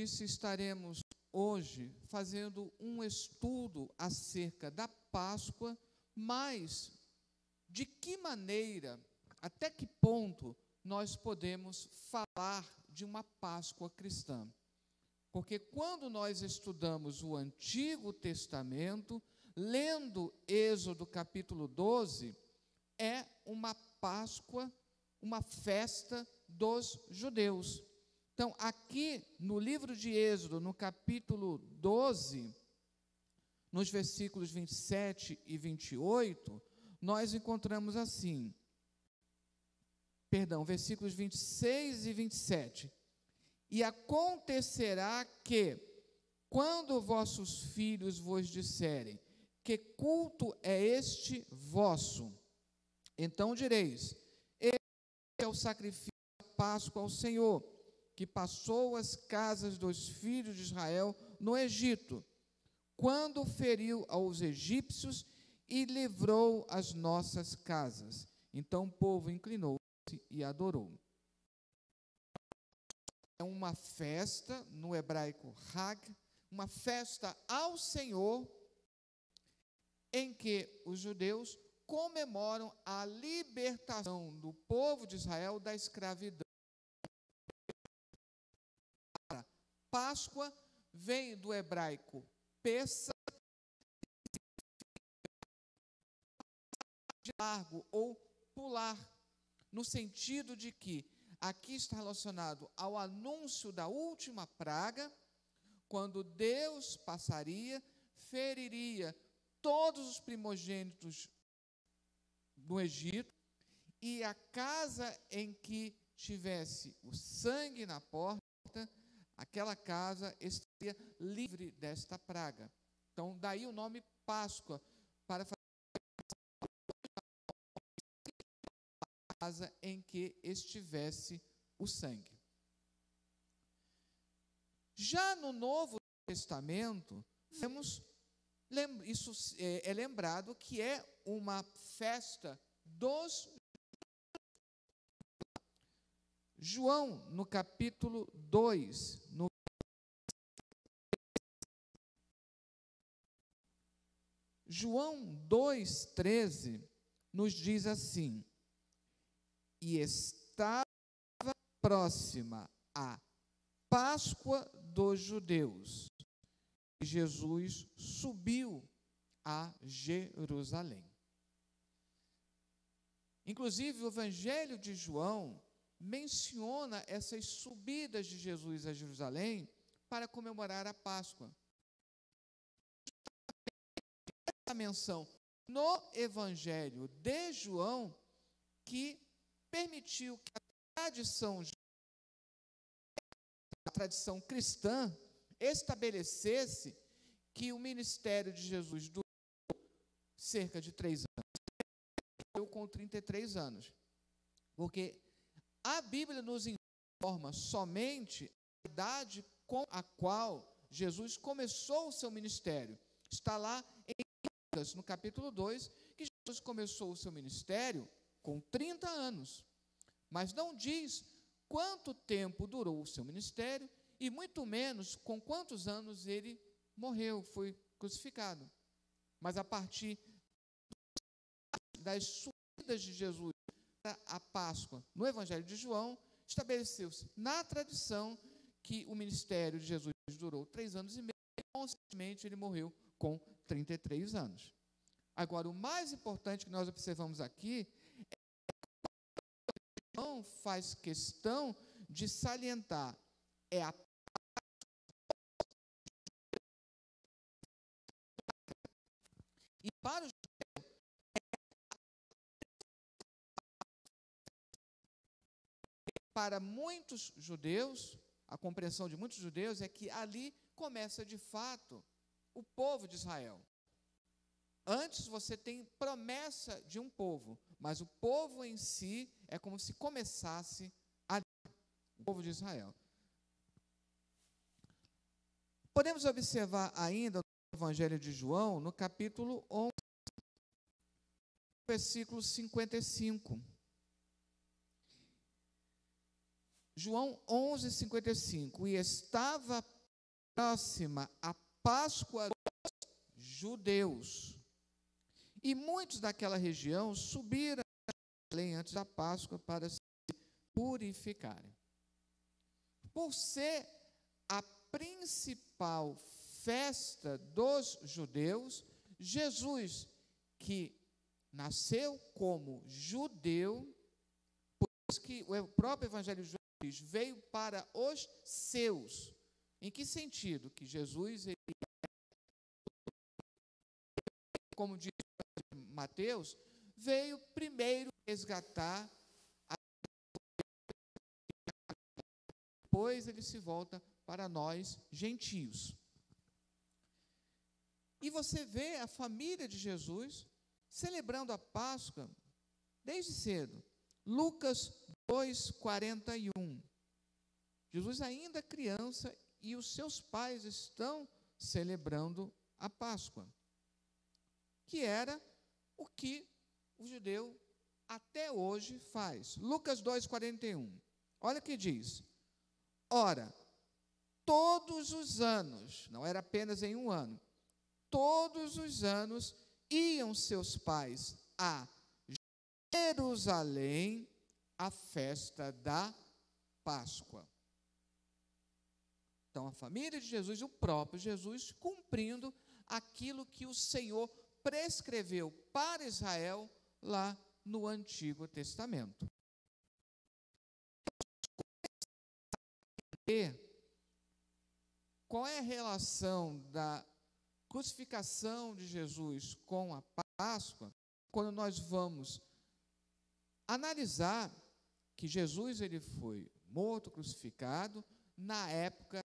disse, estaremos hoje fazendo um estudo acerca da Páscoa, mas de que maneira, até que ponto nós podemos falar de uma Páscoa cristã? Porque quando nós estudamos o Antigo Testamento, lendo Êxodo capítulo 12, é uma Páscoa, uma festa dos judeus. Então, aqui no livro de Êxodo, no capítulo 12, nos versículos 27 e 28, nós encontramos assim, versículos 26 e 27. E acontecerá que, quando vossos filhos vos disserem, que culto é este vosso? Então direis, este é o sacrifício da Páscoa ao Senhor, que passou as casas dos filhos de Israel no Egito, quando feriu aos egípcios e livrou as nossas casas. Então o povo inclinou-se e adorou. É uma festa, no hebraico Hag, uma festa ao Senhor, em que os judeus comemoram a libertação do povo de Israel da escravidão. A Páscoa vem do hebraico Pessa, de largo ou pular, no sentido de que aqui está relacionado ao anúncio da última praga, quando Deus passaria, feriria todos os primogênitos do Egito, e a casa em que tivesse o sangue na porta, aquela casa estaria livre desta praga. Então, daí o nome Páscoa, para fazer a casa em que estivesse o sangue. Já no Novo Testamento, isso é lembrado que é uma festa dos João, no capítulo 2, João 2,13, nos diz assim: e estava próxima a Páscoa dos judeus, e Jesus subiu a Jerusalém. Inclusive, o Evangelho de João menciona essas subidas de Jesus a Jerusalém para comemorar a Páscoa. Essa menção no Evangelho de João que permitiu que a tradição cristã estabelecesse que o ministério de Jesus durou cerca de 3 anos, com 33 anos, porque a Bíblia nos informa somente a idade com a qual Jesus começou o seu ministério. Está lá em Lucas, no capítulo 2, que Jesus começou o seu ministério com 30 anos, mas não diz quanto tempo durou o seu ministério e muito menos com quantos anos ele morreu, foi crucificado. Mas a partir das subidas de Jesus para a Páscoa, no Evangelho de João, estabeleceu-se na tradição que o ministério de Jesus durou 3 anos e meio, e consequentemente ele morreu com 33 anos. Agora, o mais importante que nós observamos aqui é que João faz questão de salientar, é a e para os para muitos judeus, a compreensão de muitos judeus é que ali começa de fato o povo de Israel. Antes você tem promessa de um povo, mas o povo em si é como se começasse ali, o povo de Israel. Podemos observar ainda no Evangelho de João, no capítulo 11, versículo 55. João 11:55, e estava próxima a Páscoa dos judeus. E muitos daquela região subiram a Jerusalém antes da Páscoa para se purificarem. Por ser a principal festa dos judeus, Jesus, que nasceu como judeu, por isso que o próprio Evangelho de João diz, veio para os seus. Em que sentido? Que Jesus, como diz Mateus, veio primeiro resgatar, depois ele se volta para nós, gentios. E você vê a família de Jesus celebrando a Páscoa desde cedo. Lucas 2:41. Jesus ainda criança e os seus pais estão celebrando a Páscoa, que era o que o judeu até hoje faz. Lucas 2:41. Olha o que diz. Ora, todos os anos, não era apenas em um ano, todos os anos iam seus pais a Jerusalém à festa da Páscoa. Então, a família de Jesus e o próprio Jesus cumprindo aquilo que o Senhor prescreveu para Israel lá no Antigo Testamento. E qual é a relação da crucificação de Jesus com a Páscoa? Quando nós vamos analisar que Jesus ele foi morto, crucificado, na época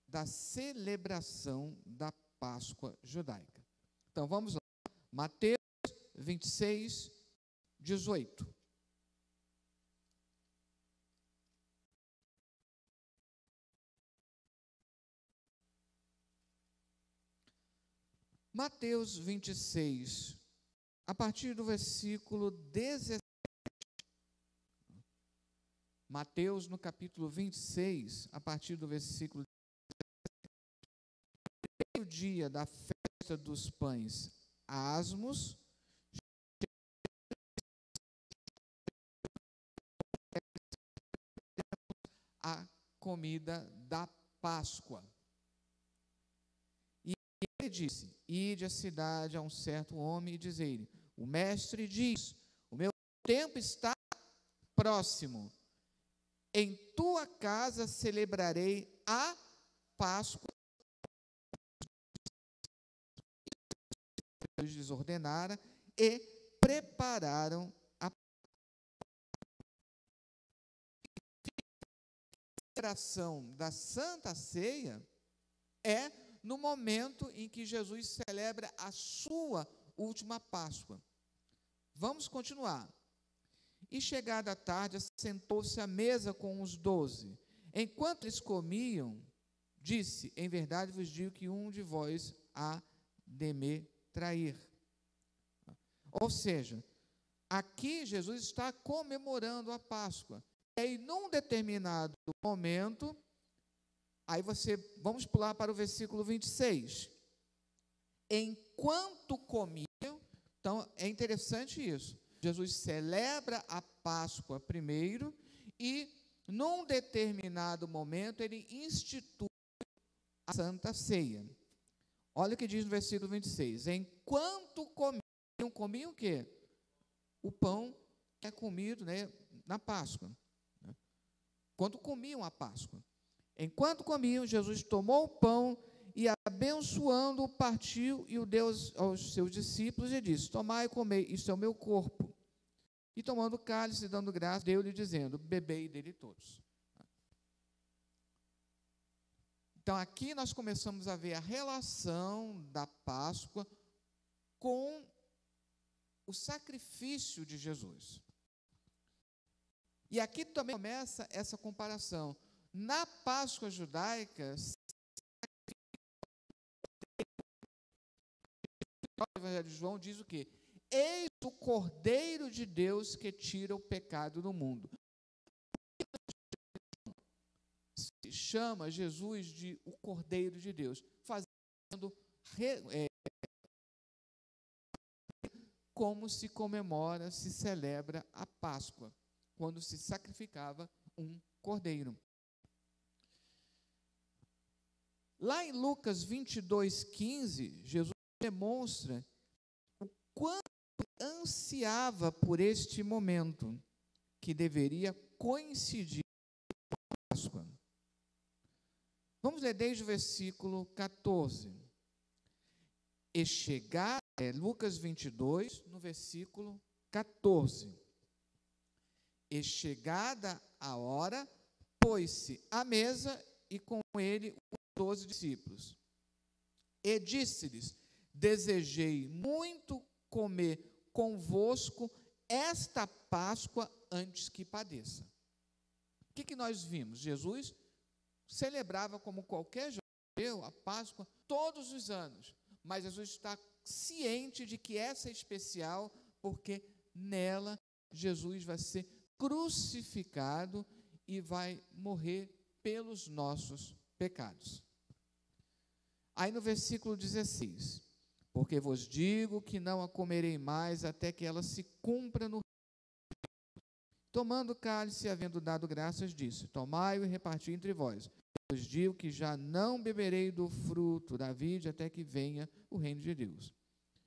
da celebração da Páscoa judaica. Então, vamos lá. Mateus 26:18. Mateus 26, a partir do versículo 17. Mateus, no capítulo 26, a partir do versículo 17. O dia da festa dos pães asmos, a comida da Páscoa. E ele disse, ide à cidade a um certo homem e dizei-lhe, o mestre diz, o meu tempo está próximo, em tua casa celebrarei a Páscoa. Eles lhes ordenaram e prepararam a celebração da Santa Ceia é no momento em que Jesus celebra a sua última Páscoa. Vamos continuar. E chegada a tarde, sentou-se à mesa com os 12. Enquanto eles comiam, disse, em verdade vos digo que um de vós há de me trair. Ou seja, aqui Jesus está comemorando a Páscoa. E aí, num determinado momento, vamos pular para o versículo 26. Enquanto comiam, então é interessante isso. Jesus celebra a Páscoa primeiro e, num determinado momento, ele institui a Santa Ceia. Olha o que diz no versículo 26. Enquanto comiam o quê? O pão que é comido, né, na Páscoa. Quando comiam a Páscoa. Enquanto comiam, Jesus tomou o pão e, abençoando-o, partiu e o deu aos seus discípulos e disse, tomai e comei, isto é o meu corpo. E tomando o cálice e dando graça, deu-lhe dizendo, bebei dele todos. Então, aqui nós começamos a ver a relação da Páscoa com o sacrifício de Jesus. E aqui também começa essa comparação. Na Páscoa judaica, o Evangelho de João diz o quê? Eis o Cordeiro de Deus que tira o pecado do mundo. chama Jesus de o Cordeiro de Deus, fazendo como se comemora, se celebra a Páscoa, quando se sacrificava um cordeiro. Lá em Lucas 22:15, Jesus demonstra o quanto ansiava por este momento, que deveria coincidir com a Páscoa. Vamos ler desde o versículo 14. Lucas 22, no versículo 14. E chegada a hora, pôs-se à mesa e com ele os 12 discípulos. E disse-lhes: desejei muito comer convosco esta Páscoa antes que padeça. O que nós vimos? Jesus celebrava, como qualquer judeu, a Páscoa todos os anos, mas Jesus está ciente de que essa é especial, porque nela Jesus vai ser crucificado e vai morrer pelos nossos pecados. Aí no versículo 16, porque vos digo que não a comerei mais até que ela se cumpra no... Tomando o cálice, havendo dado graças, disse: tomai-o e reparti entre vós. Vos digo que já não beberei do fruto da vide até que venha o reino de Deus.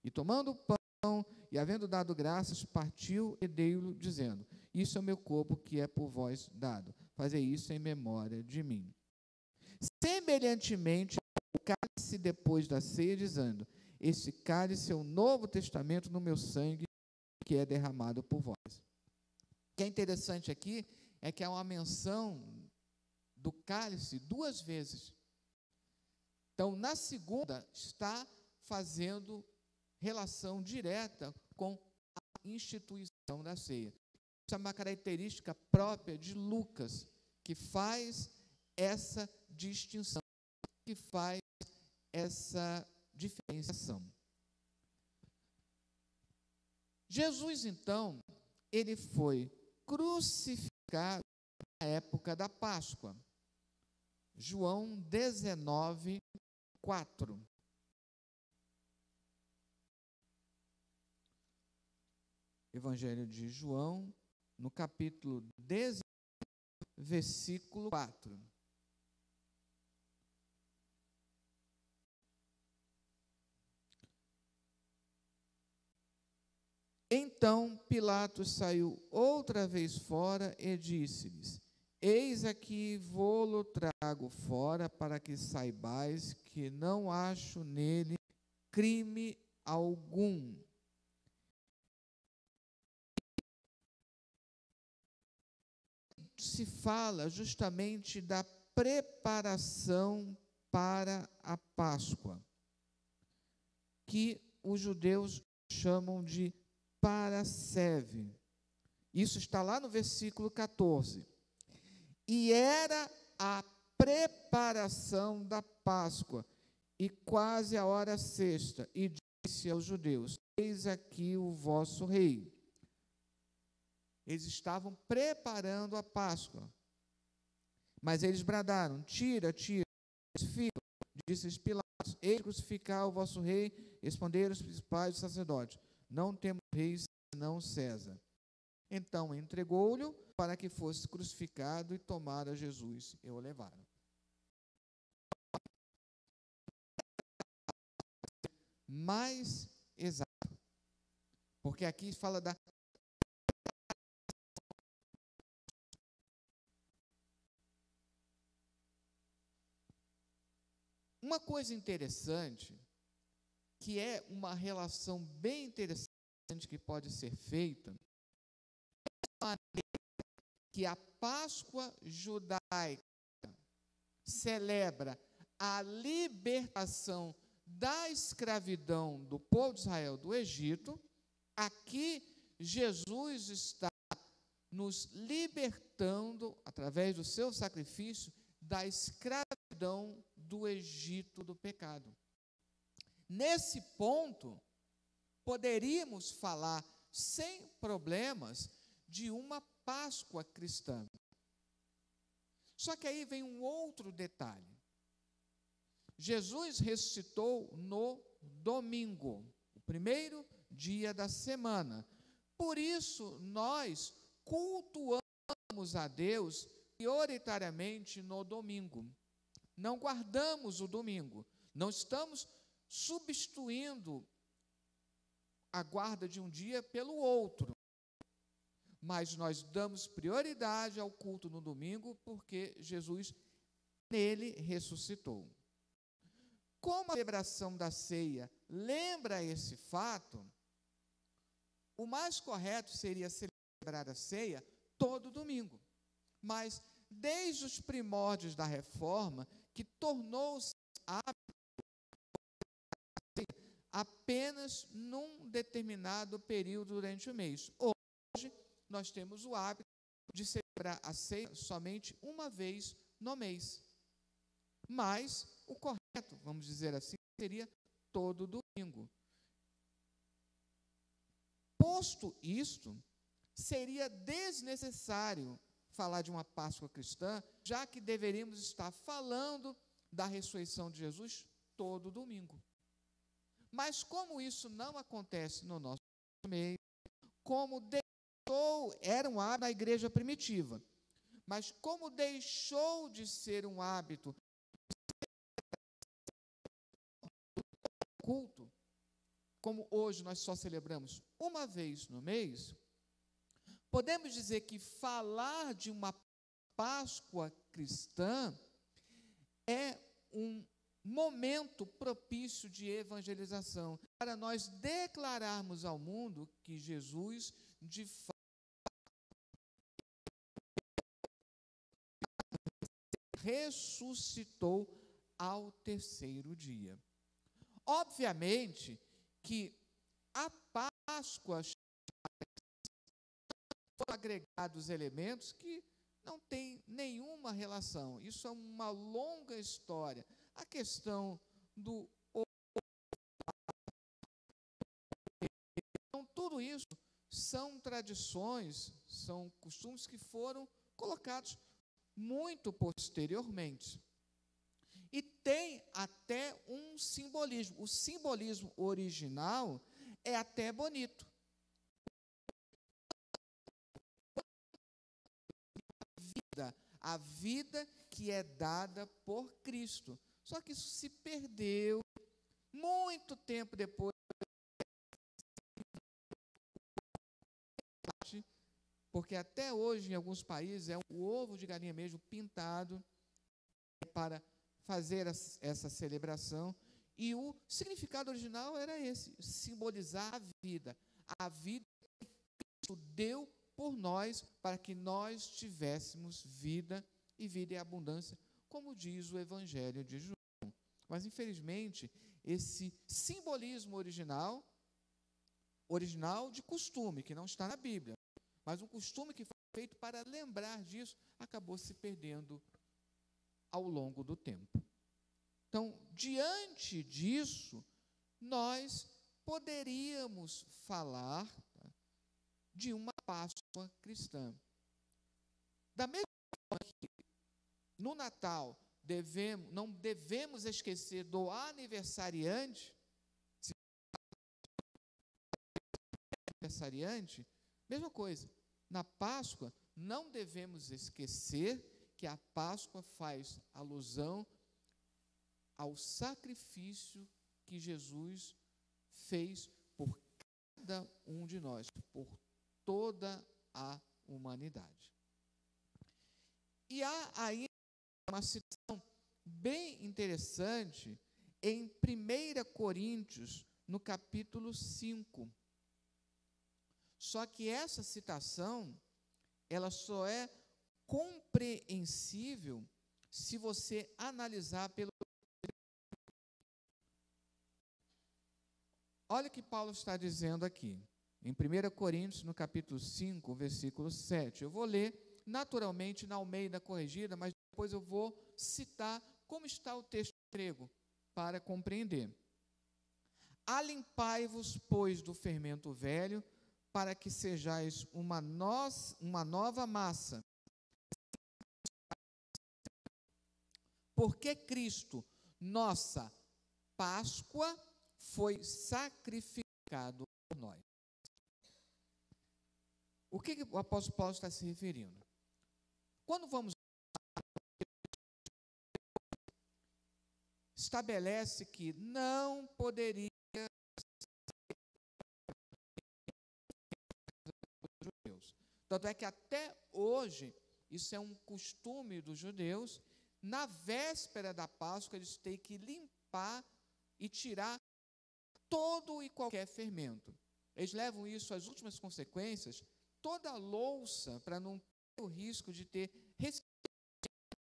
E tomando o pão, e havendo dado graças, partiu e deu-lhe, dizendo: isso é o meu corpo que é por vós dado. Fazei isso em memória de mim. Semelhantemente, o cálice depois da ceia, dizendo: esse cálice é o novo testamento no meu sangue, que é derramado por vós. O que é interessante aqui é que há uma menção do cálice 2 vezes. Então, na segunda, está fazendo relação direta com a instituição da ceia. Isso é uma característica própria de Lucas, que faz essa distinção, que faz essa diferenciação. Jesus, então, ele foi crucificado na época da Páscoa. João 19, 4. Evangelho de João, no capítulo 19, versículo 4. Então Pilatos saiu outra vez fora e disse-lhes: eis aqui vô-lo trago fora, para que saibais que não acho nele crime algum. Se fala justamente da preparação para a Páscoa, que os judeus chamam de Parasceve. Isso está lá no versículo 14. E era a preparação da Páscoa, e quase a hora sexta, e disse aos judeus: eis aqui o vosso rei. Eles estavam preparando a Páscoa, mas eles bradaram: tira, tira, crucifica. Disse Pilatos: eis crucificar o vosso rei. Responderam os principais dos sacerdotes: não temos rei senão César. Então entregou-lhe para que fosse crucificado, e tomaram Jesus e o levaram. Mais exato, porque aqui fala da... Uma coisa interessante, que é uma relação bem interessante que pode ser feita, que a Páscoa judaica celebra a libertação da escravidão do povo de Israel do Egito. Aqui Jesus está nos libertando, através do seu sacrifício, da escravidão do Egito do pecado. Nesse ponto, poderíamos falar sem problemas de uma Páscoa cristã. Só que aí vem um outro detalhe. Jesus ressuscitou no domingo, o primeiro dia da semana. Por isso, nós cultuamos a Deus prioritariamente no domingo. Não guardamos o domingo. Não estamos substituindo a guarda de um dia pelo outro. Mas nós damos prioridade ao culto no domingo porque Jesus nele ressuscitou. Como a celebração da ceia lembra esse fato, o mais correto seria celebrar a ceia todo domingo. Mas, desde os primórdios da reforma, que tornou-se hábito apenas num determinado período durante o mês. Hoje, nós temos o hábito de celebrar a ceia somente uma vez no mês. Mas o correto, vamos dizer assim, seria todo domingo. Posto isto, seria desnecessário falar de uma Páscoa cristã, já que deveríamos estar falando da ressurreição de Jesus todo domingo. Mas como isso não acontece no nosso meio, como era um hábito da igreja primitiva, mas como deixou de ser um hábito culto, como hoje nós só celebramos uma vez no mês, podemos dizer que falar de uma Páscoa cristã é um momento propício de evangelização, para nós declararmos ao mundo que Jesus, de fato, ressuscitou ao terceiro dia. Obviamente que a Páscoa foram agregados elementos que não têm nenhuma relação. Isso é uma longa história. A questão do... Então, tudo isso são tradições, são costumes que foram colocados muito posteriormente. E tem até um simbolismo. O simbolismo original é até bonito. A vida que é dada por Cristo. Só que isso se perdeu muito tempo depois, porque até hoje, em alguns países, é o ovo de galinha mesmo pintado para fazer essa celebração. E o significado original era esse, simbolizar a vida que Cristo deu por nós, para que nós tivéssemos vida e vida em abundância, como diz o Evangelho de João. Mas, infelizmente, esse simbolismo original de costume, que não está na Bíblia, mas um costume que foi feito para lembrar disso, acabou se perdendo ao longo do tempo. Então, diante disso, nós poderíamos falar de uma Páscoa cristã. Da mesma forma que no Natal não devemos esquecer do aniversariante, mesma coisa. Na Páscoa, não devemos esquecer que a Páscoa faz alusão ao sacrifício que Jesus fez por cada um de nós, por toda a humanidade. E há aí uma citação bem interessante em 1 Coríntios, no capítulo 5. Só que essa citação, ela só é compreensível se você analisar pelo... Olha o que Paulo está dizendo aqui, em 1 Coríntios, no capítulo 5, versículo 7. Eu vou ler naturalmente na Almeida Corrigida, mas depois eu vou citar como está o texto grego, para compreender. Alimpai-vos, pois, do fermento velho, para que sejais uma nova massa, Porque Cristo, nossa Páscoa, foi sacrificado por nós. O que o apóstolo Paulo está se referindo? Quando vamos estabelece que não poderia ser judeus. Tanto é que até hoje, isso é um costume dos judeus, na véspera da Páscoa, eles têm que limpar e tirar todo e qualquer fermento. Eles levam isso às últimas consequências, toda a louça, para não ter o risco de ter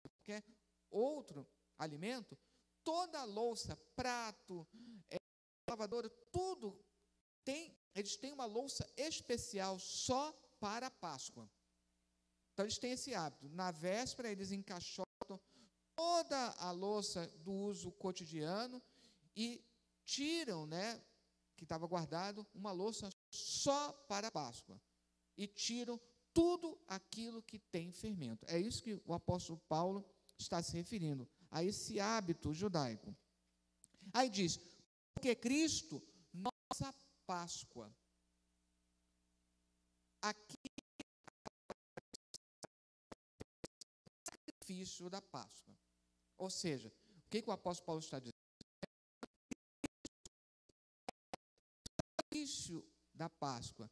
qualquer outro alimento, toda a louça, prato, lavadora, tudo, eles têm uma louça especial só para a Páscoa. Então, eles têm esse hábito. Na véspera, eles encaixotam toda a louça do uso cotidiano e tiram, que estava guardado, uma louça só para a Páscoa. E tiram tudo aquilo que tem fermento. É isso que o apóstolo Paulo está se referindo, a esse hábito judaico. Aí diz, porque Cristo, nossa Páscoa. Aqui é o sacrifício da Páscoa. Ou seja, o que o apóstolo Paulo está dizendo? O sacrifício da Páscoa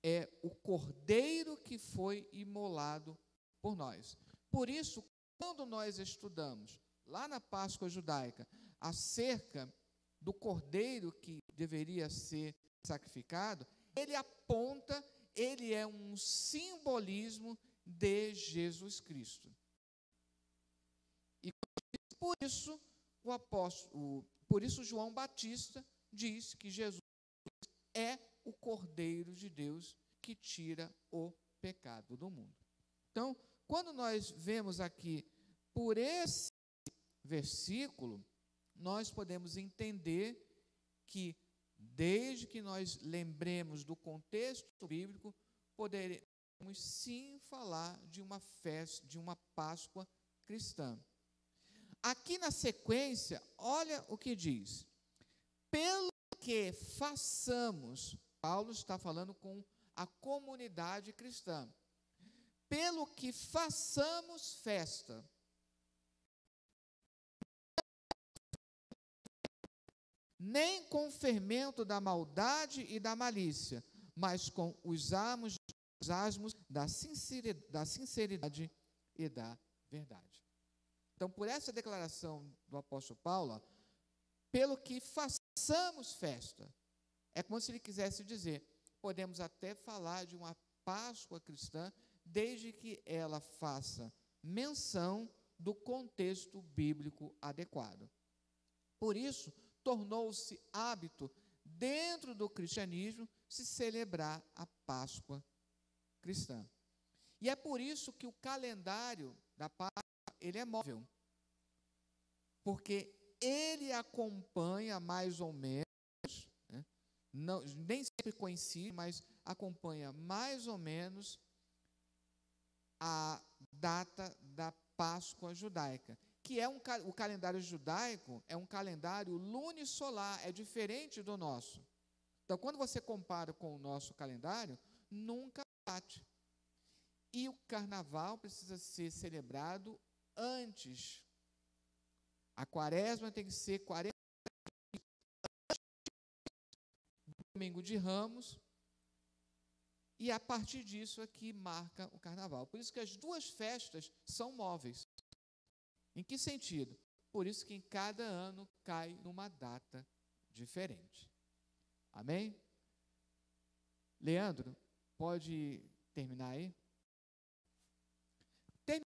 é o cordeiro que foi imolado por nós. Por isso, quando nós estudamos lá na Páscoa judaica acerca do cordeiro que deveria ser sacrificado, ele aponta, ele é um simbolismo de Jesus Cristo. E por isso por isso João Batista diz que Jesus é o Cordeiro de Deus que tira o pecado do mundo. Então, quando nós vemos aqui por esse versículo, nós podemos entender que, desde que nós lembremos do contexto bíblico, poderemos sim falar de uma festa, de uma Páscoa cristã. Aqui na sequência, olha o que diz. Pelo que façamos, Paulo está falando com a comunidade cristã. Pelo que façamos festa, nem com o fermento da maldade e da malícia, mas com os asmos da sinceridade e da verdade. Então, por essa declaração do apóstolo Paulo, pelo que façamos festa, é como se ele quisesse dizer, podemos até falar de uma Páscoa cristã, desde que ela faça menção do contexto bíblico adequado. Por isso, tornou-se hábito, dentro do cristianismo, se celebrar a Páscoa cristã. E é por isso que o calendário da Páscoa, ele é móvel. Porque ele acompanha mais ou menos, não, nem sempre coincide, mas acompanha mais ou menos a data da Páscoa judaica, que é o calendário judaico é um calendário lunisolar, é diferente do nosso. Então, quando você compara com o nosso calendário, nunca bate. E o carnaval precisa ser celebrado antes. A quaresma tem que ser 40 domingo de Ramos, e a partir disso aqui marca o carnaval. Por isso que as duas festas são móveis. Em que sentido? Por isso que em cada ano cai numa data diferente. Amém? Leandro, pode terminar aí?